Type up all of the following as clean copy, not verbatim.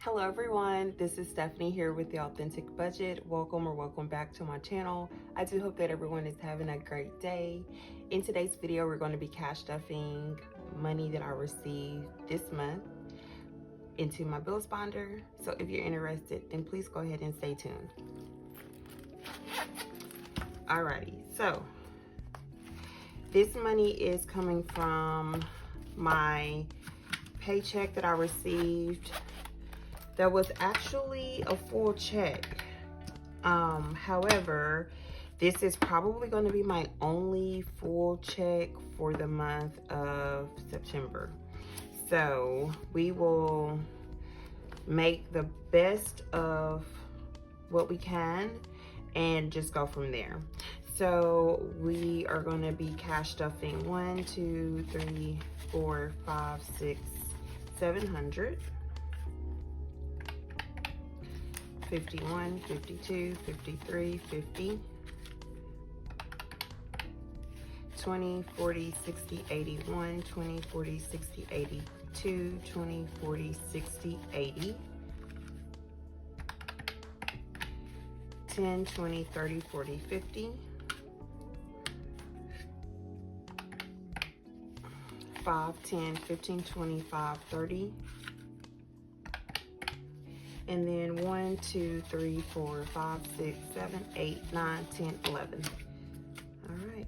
Hello everyone, this is Stephanie here with the Authentic Budget. Welcome back to my channel. I do hope that everyone is having a great day. In today's video, we're going to be cash stuffing money that I received this month into my bills binder. So if you're interested, then please go ahead and stay tuned. Alrighty, so this money is coming from my paycheck that I received. That was actually a full check. However, this is probably going to be my only full check for the month of September. So we will make the best of what we can and just go from there. So we are going to be cash stuffing 1, 2, 3, 4, 5, 6, 700. 51, 52, 53, 50, 20, 40, 60, 81, 20, 40, 60, 82, 20, 40, 60, 80, 10, 20, 30, 40, 50, 5, 10, 15, 25, 30, and then 1, 2, 3, 4, 5, 6, 7, 8, 9, 10, 11. All right.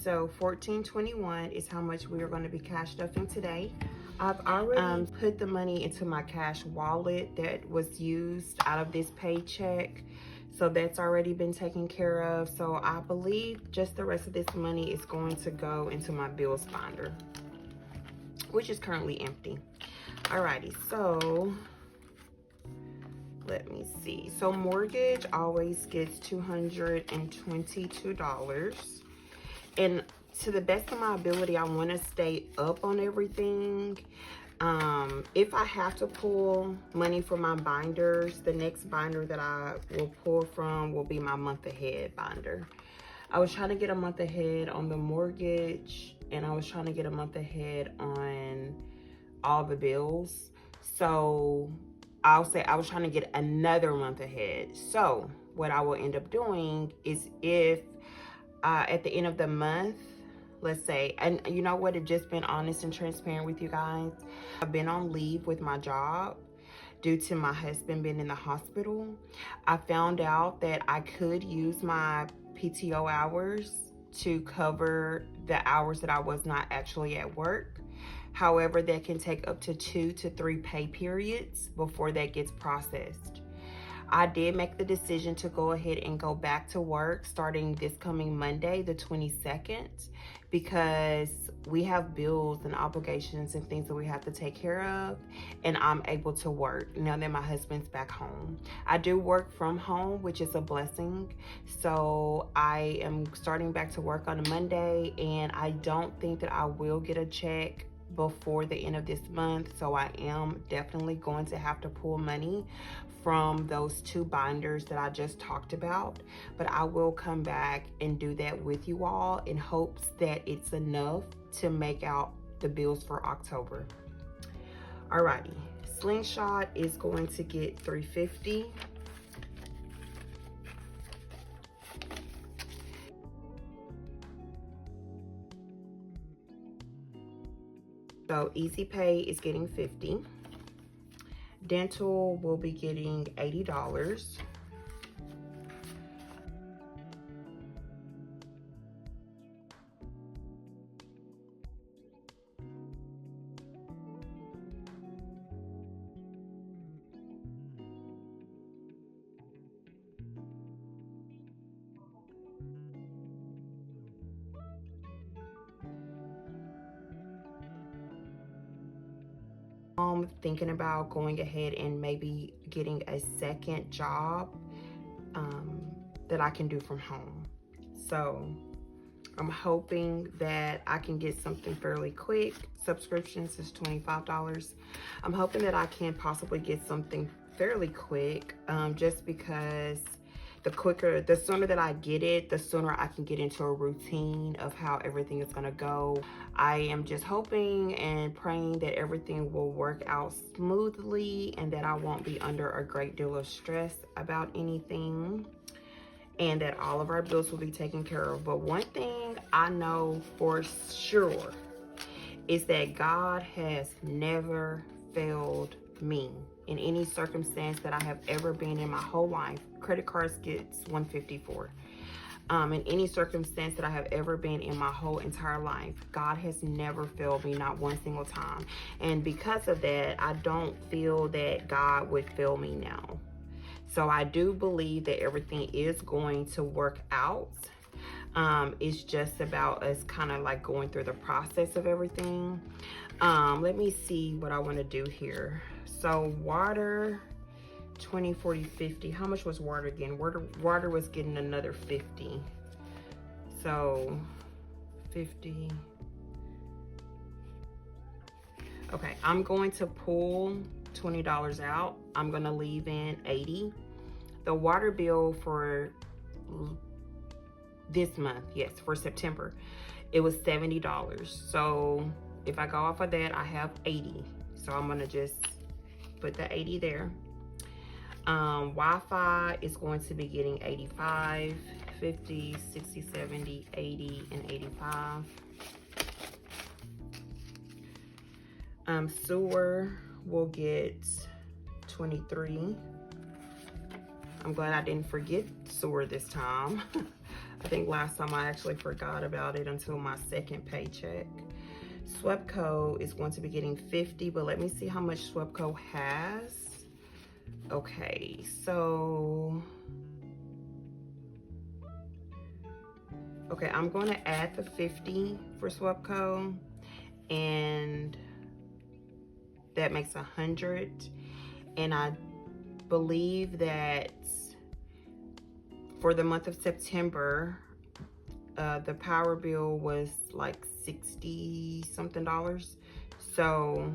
So $14.21 is how much we are going to be cash stuffing today. I've already put the money into my cash wallet that was used out of this paycheck. So that's already been taken care of. So I believe just the rest of this money is going to go into my bills binder, which is currently empty. Alrighty, so let me see. So mortgage always gets $222. And to the best of my ability, I want to stay up on everything. If I have to pull money from my binders, the next binder that I will pull from will be my month ahead binder. I was trying to get a month ahead on the mortgage, and I was trying to get a month ahead on all the bills. So I'll say I was trying to get another month ahead. So what I will end up doing is if at the end of the month, let's say, and you know what, I've just been honest and transparent with you guys. I've been on leave with my job due to my husband being in the hospital. I found out that I could use my PTO hours to cover the hours that I was not actually at work. However, that can take up to 2 to 3 pay periods before that gets processed. I did make the decision to go ahead and go back to work starting this coming Monday, the 22nd, because we have bills and obligations and things that we have to take care of, and I'm able to work now that my husband's back home. I do work from home, which is a blessing. So I am starting back to work on a Monday, and I don't think that I will get a check before the end of this month. So I am definitely going to have to pull money from those 2 binders that I just talked about, but I will come back and do that with you all in hopes that it's enough to make out the bills for October. Alrighty, Slingshot is going to get $350. So Easy Pay is getting $50. Dental will be getting $80. Thinking about going ahead and maybe getting a second job that I can do from home. So I'm hoping that I can get something fairly quick. Subscriptions is $25. I'm hoping that I can possibly get something fairly quick, just because the sooner that I get it, the sooner I can get into a routine of how everything is gonna go. I am just hoping and praying that everything will work out smoothly and that I won't be under a great deal of stress about anything, and that all of our bills will be taken care of. But one thing I know for sure is that God has never failed me in any circumstance that I have ever been in my whole life. Credit cards gets 154. In any circumstance that I have ever been in my whole entire life, God has never failed me, not one single time. And because of that, I don't feel that God would fail me now. So I do believe that everything is going to work out. It's just about us kind of like going through the process of everything. Let me see what I want to do here. So water, 20, 40, 50. How much was water again? Water was getting another 50. So 50. Okay, I'm going to pull $20 out. I'm gonna leave in 80. The water bill for this month, yes, for September, it was $70. So if I go off of that, I have 80. So I'm gonna just put the 80 there. Wi-Fi is going to be getting 85, 50, 60, 70, 80, and 85. Sewer will get 23. I'm glad I didn't forget sewer this time. I think last time I actually forgot about it until my second paycheck. SWEPCO is going to be getting 50, but let me see how much SWEPCO has. Okay, so okay, I'm going to add the 50 for SWEPCO, and that makes 100. And I believe that for the month of September, the power bill was like $60 something. So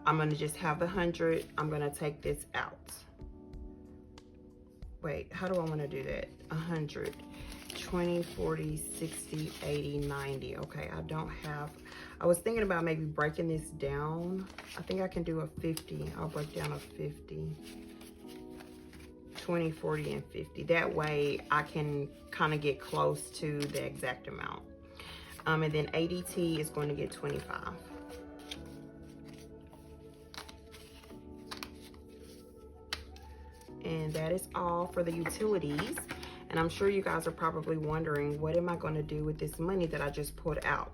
I'm gonna just have the 100. I'm gonna take this out. Wait, how do I want to do that? 100, 20, 40, 60, 80, 90. Okay, I was thinking about maybe breaking this down. I think I can do a 50. I'll break down a 50. 20, 40, and 50. That way I can kind of get close to the exact amount. And then ADT is going to get 25. And that is all for the utilities. And I'm sure you guys are probably wondering, what am I going to do with this money that I just pulled out?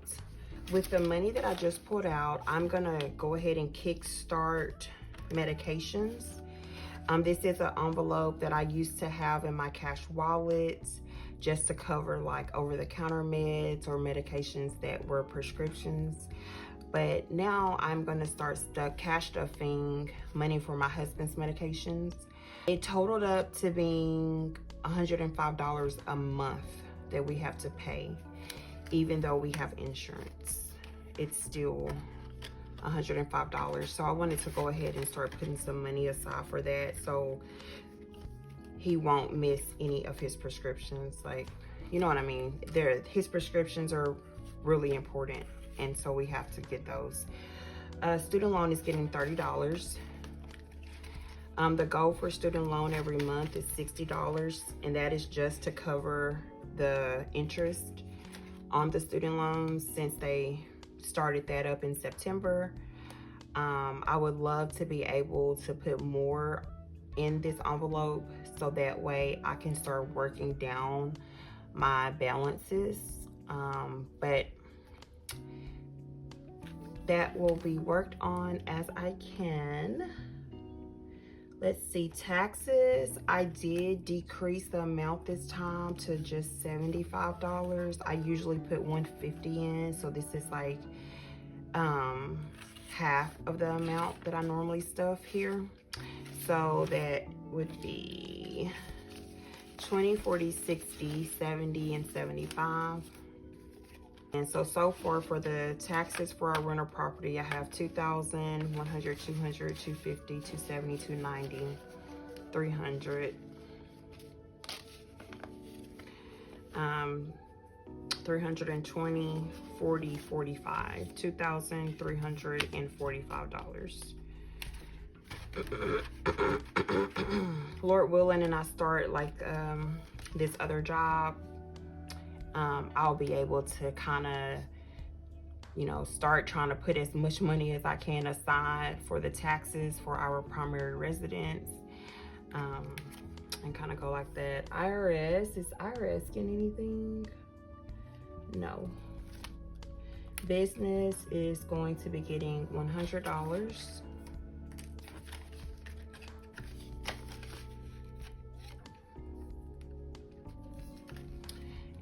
With the money that I just pulled out, I'm going to go ahead and kickstart medications. This is an envelope that I used to have in my cash wallet just to cover like over-the-counter meds or medications that were prescriptions. But now I'm going to start cash stuffing money for my husband's medications. It totaled up to being $105 a month that we have to pay, even though we have insurance. It's still $105. So I wanted to go ahead and start putting some money aside for that, so he won't miss any of his prescriptions. Like, you know what I mean? His prescriptions are really important, and so we have to get those. Student loan is getting $30. The goal for student loan every month is $60, and that is just to cover the interest on the student loans since they started that up in September. I would love to be able to put more in this envelope so that way I can start working down my balances. But that will be worked on as I can. Let's see, taxes. I did decrease the amount this time to just $75. I usually put $150 in, so this is like half of the amount that I normally stuff here. So that would be 20, 40, 60, 70, and 75. And so far for the taxes for our rental property, I have $2,000, $100, $200, $250, $270, $290, $300. $320, 40, 45, $2,345. Lord willing, and I start like this other job, I'll be able to kind of, you know, start trying to put as much money as I can aside for the taxes for our primary residence, and kind of go like that. IRS, is IRS getting anything? No. Business is going to be getting $100.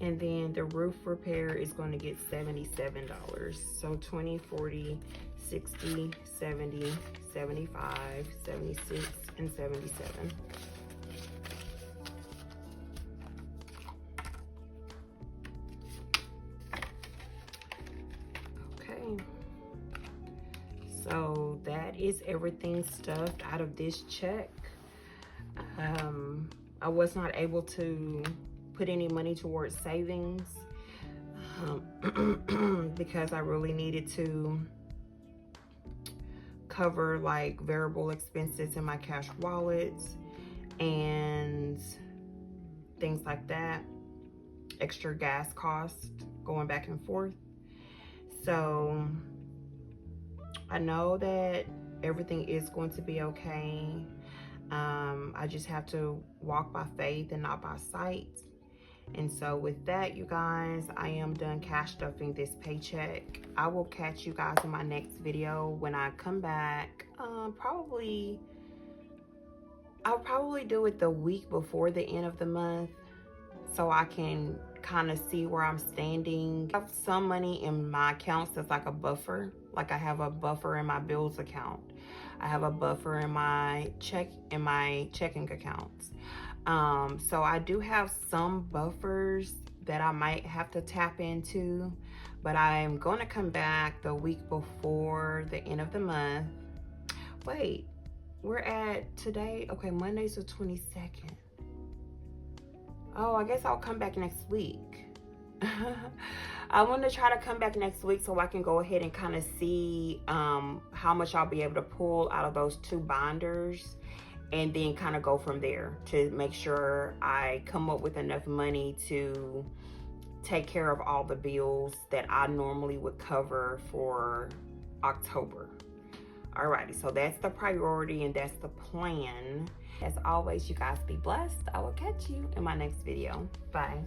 And then the roof repair is going to get $77. So 20, 40, 60, 70, 75, 76, and 77. Okay. So that is everything stuffed out of this check. I was not able to put any money towards savings because I really needed to cover like variable expenses in my cash wallets and things like that, extra gas costs going back and forth. So I know that everything is going to be okay. I just have to walk by faith and not by sight. And so with that, you guys, I am done cash stuffing this paycheck. I will catch you guys in my next video when I come back. I'll probably do it the week before the end of the month so I can kind of see where I'm standing. I have some money in my accounts that's like a buffer. Like I have a buffer in my bills account. I have a buffer in my checking accounts. So I do have some buffers that I might have to tap into, but I'm going to come back the week before the end of the month. Wait, we're at today. Okay, Monday's the 22nd. Oh, I guess I'll come back next week. I want to try to come back next week so I can go ahead and kind of see how much I'll be able to pull out of those 2 binders, and then kind of go from there to make sure I come up with enough money to take care of all the bills that I normally would cover for October. Alrighty, so that's the priority and that's the plan. As always, you guys be blessed. I will catch you in my next video. Bye.